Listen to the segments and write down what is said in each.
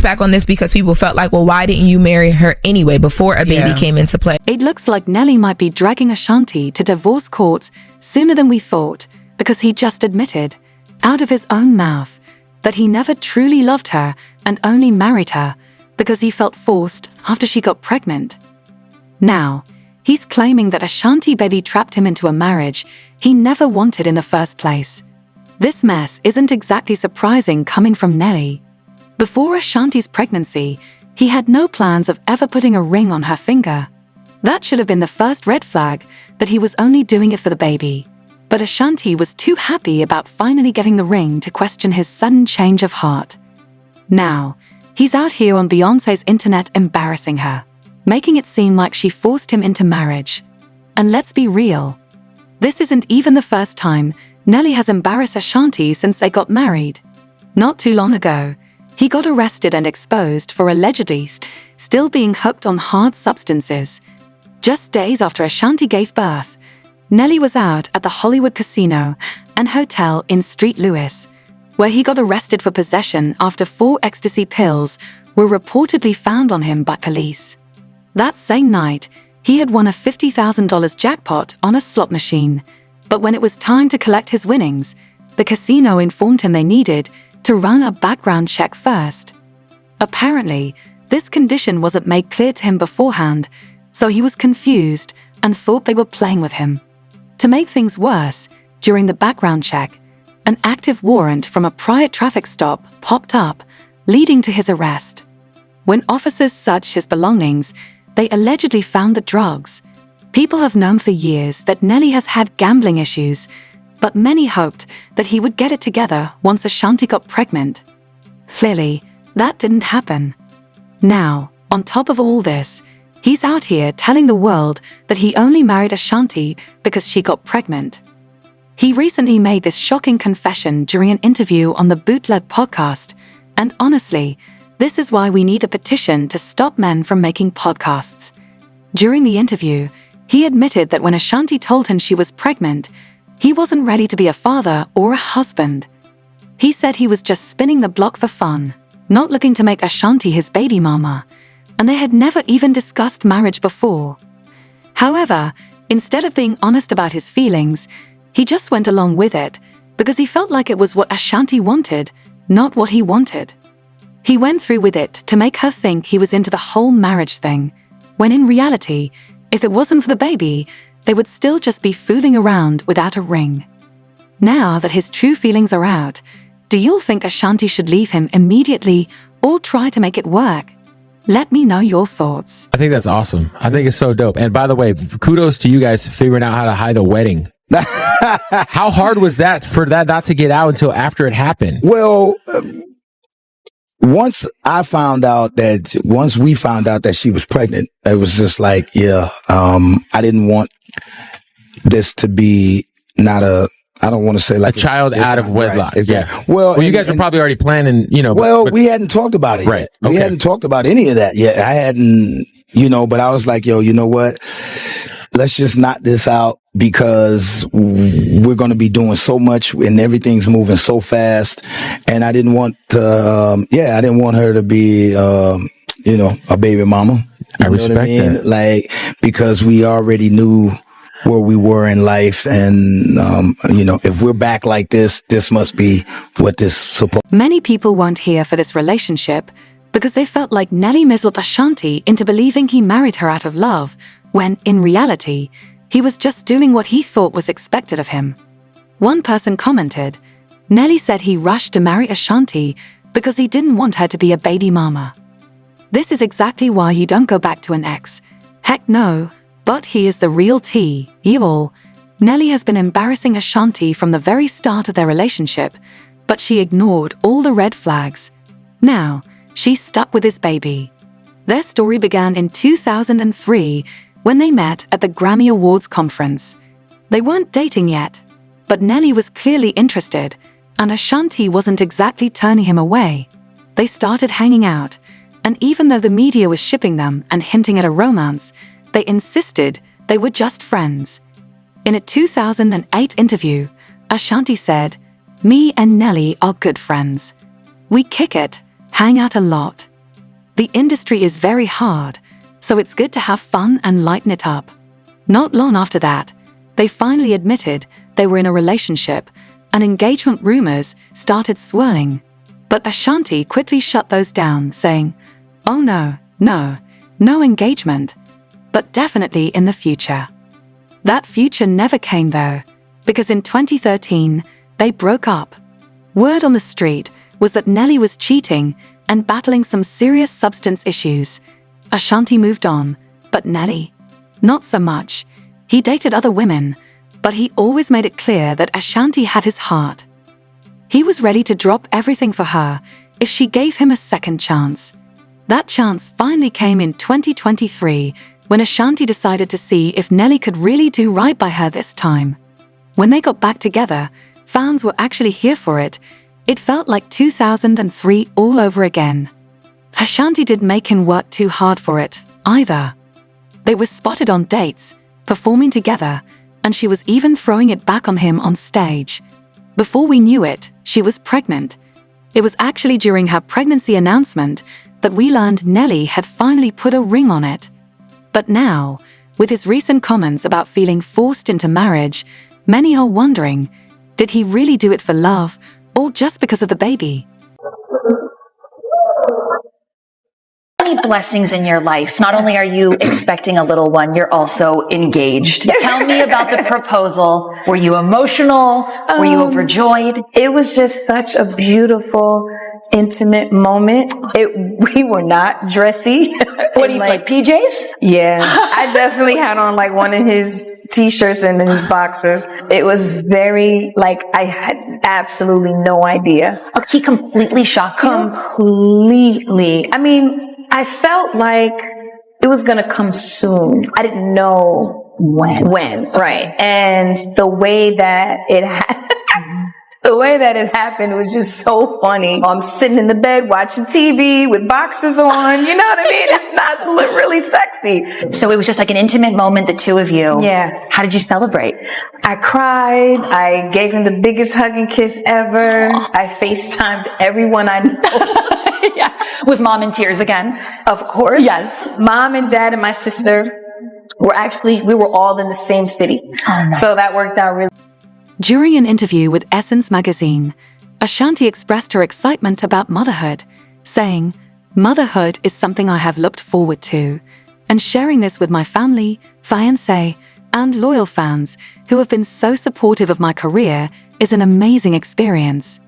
back on this because people felt like, well, why didn't you marry her anyway before a baby came into play? It looks like Nelly might be dragging Ashanti to divorce courts sooner than we thought, because he just admitted, out of his own mouth, that he never truly loved her and only married her because he felt forced after she got pregnant. Now, he's claiming that Ashanti baby trapped him into a marriage he never wanted in the first place. This mess isn't exactly surprising coming from Nelly. Before Ashanti's pregnancy, he had no plans of ever putting a ring on her finger. That should have been the first red flag that he was only doing it for the baby. But Ashanti was too happy about finally getting the ring to question his sudden change of heart. Now, he's out here on Beyoncé's internet embarrassing her, making it seem like she forced him into marriage. And let's be real, this isn't even the first time Nelly has embarrassed Ashanti since they got married. Not too long ago, he got arrested and exposed for allegedly still being hooked on hard substances. Just days after Ashanti gave birth, Nelly was out at the Hollywood Casino and Hotel in St. Louis, where he got arrested for possession after 4 ecstasy pills were reportedly found on him by police. That same night, he had won a $50,000 jackpot on a slot machine, but when it was time to collect his winnings, the casino informed him they needed to run a background check first. Apparently, this condition wasn't made clear to him beforehand, so he was confused and thought they were playing with him. To make things worse, during the background check, an active warrant from a prior traffic stop popped up, leading to his arrest. When officers searched his belongings, they allegedly found the drugs. People have known for years that Nelly has had gambling issues, but many hoped that he would get it together once Ashanti got pregnant. Clearly, that didn't happen. Now, on top of all this, he's out here telling the world that he only married Ashanti because she got pregnant. He recently made this shocking confession during an interview on the Bootleg podcast, and honestly, this is why we need a petition to stop men from making podcasts. During the interview, he admitted that when Ashanti told him she was pregnant, he wasn't ready to be a father or a husband. He said he was just spinning the block for fun, not looking to make Ashanti his baby mama, and they had never even discussed marriage before. However, instead of being honest about his feelings, he just went along with it because he felt like it was what Ashanti wanted, not what he wanted. He went through with it to make her think he was into the whole marriage thing, when in reality, if it wasn't for the baby, they would still just be fooling around without a ring. Now that his true feelings are out, do you think Ashanti should leave him immediately or try to make it work? Let me know your thoughts. I think that's awesome. I think it's so dope. And by the way, kudos to you guys figuring out how to hide a wedding. How hard was that for that not to get out until after it happened? Well, once we found out that she was pregnant, it was just like, I didn't want this to be I don't want to say like a child out of wedlock. Right, exactly. Yeah. Well, you guys are probably already planning, But we hadn't talked about it yet. Okay. We hadn't talked about any of that yet. I hadn't, but I was like, you know what? Let's just knock this out because we're going to be doing so much and everything's moving so fast. And I didn't want to, I didn't want her to be, a baby mama. I respect that. Like, because we already knew where we were in life. And, if we're back like this, this must be what this supposed. Many people weren't here for this relationship because they felt like Nelly misled Ashanti into believing he married her out of love, when, in reality, he was just doing what he thought was expected of him. One person commented, Nelly said he rushed to marry Ashanti because he didn't want her to be a baby mama. This is exactly why you don't go back to an ex. Heck no, but he is the real tea, y'all. Nelly has been embarrassing Ashanti from the very start of their relationship, but she ignored all the red flags. Now, she's stuck with his baby. Their story began in 2003 when they met at the Grammy Awards conference. They weren't dating yet, but Nelly was clearly interested, and Ashanti wasn't exactly turning him away. They started hanging out, and even though the media was shipping them and hinting at a romance, they insisted they were just friends. In a 2008 interview, Ashanti said, "Me and Nelly are good friends. We kick it, hang out a lot, The industry is very hard, so it's good to have fun and lighten it up. Not long after that, they finally admitted they were in a relationship, and engagement rumors started swirling. But Ashanti quickly shut those down, saying, "Oh no engagement, but definitely in the future." That future never came though, because in 2013, they broke up. Word on the street was that Nelly was cheating and battling some serious substance issues. Ashanti moved on, but Nelly, not so much. He dated other women, but he always made it clear that Ashanti had his heart. He was ready to drop everything for her if she gave him a second chance. That chance finally came in 2023 when Ashanti decided to see if Nelly could really do right by her this time. When they got back together, fans were actually here for it. It felt like 2003 all over again. Ashanti didn't make him work too hard for it, either. They were spotted on dates, performing together, and she was even throwing it back on him on stage. Before we knew it, she was pregnant. It was actually during her pregnancy announcement that we learned Nelly had finally put a ring on it. But now, with his recent comments about feeling forced into marriage, many are wondering, did he really do it for love or just because of the baby? Many blessings in your life. Not only are you expecting a little one, you're also engaged. Tell me about the proposal. Were you emotional? Were you overjoyed? It was just such a beautiful, intimate moment. We were not dressy. What do you like PJs? Yeah, I definitely had on like one of his t-shirts and his boxers. It was very I had absolutely no idea. Oh, he completely shocked you? Completely. I mean, I felt like it was going to come soon. I didn't know when. Right. And the way that it happened was just so funny. I'm sitting in the bed watching TV with boxers on. You know what I mean? It's not really sexy. So it was just like an intimate moment, the two of you. Yeah. How did you celebrate? I cried. I gave him the biggest hug and kiss ever. I FaceTimed everyone I know. Yeah. Was mom in tears again? Of course. Yes. Mom and dad and my sister we were all in the same city. Oh, nice. So that worked out really. During an interview with Essence magazine, Ashanti expressed her excitement about motherhood, saying, "Motherhood is something I have looked forward to, and sharing this with my family, fiancé, and loyal fans who have been so supportive of my career is an amazing experience."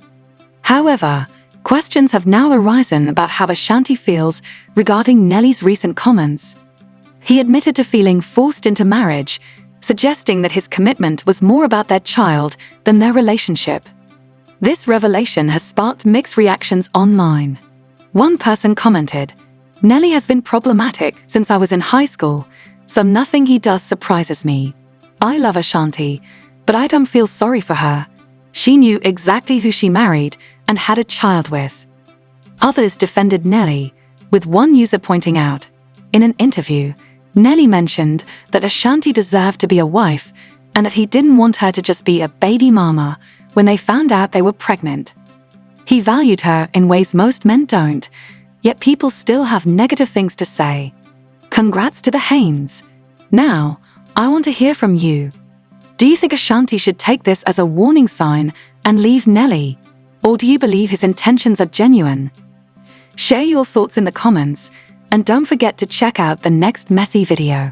However, questions have now arisen about how Ashanti feels regarding Nelly's recent comments. He admitted to feeling forced into marriage, suggesting that his commitment was more about their child than their relationship. This revelation has sparked mixed reactions online. One person commented, "Nelly has been problematic since I was in high school, so nothing he does surprises me. I love Ashanti, but I don't feel sorry for her. She knew exactly who she married and had a child with." Others defended Nelly, with one user pointing out, in an interview, Nelly mentioned that Ashanti deserved to be a wife and that he didn't want her to just be a baby mama when they found out they were pregnant. He valued her in ways most men don't, yet people still have negative things to say. Congrats to the Haynes. Now, I want to hear from you. Do you think Ashanti should take this as a warning sign and leave Nelly? Or do you believe his intentions are genuine? Share your thoughts in the comments, and don't forget to check out the next messy video.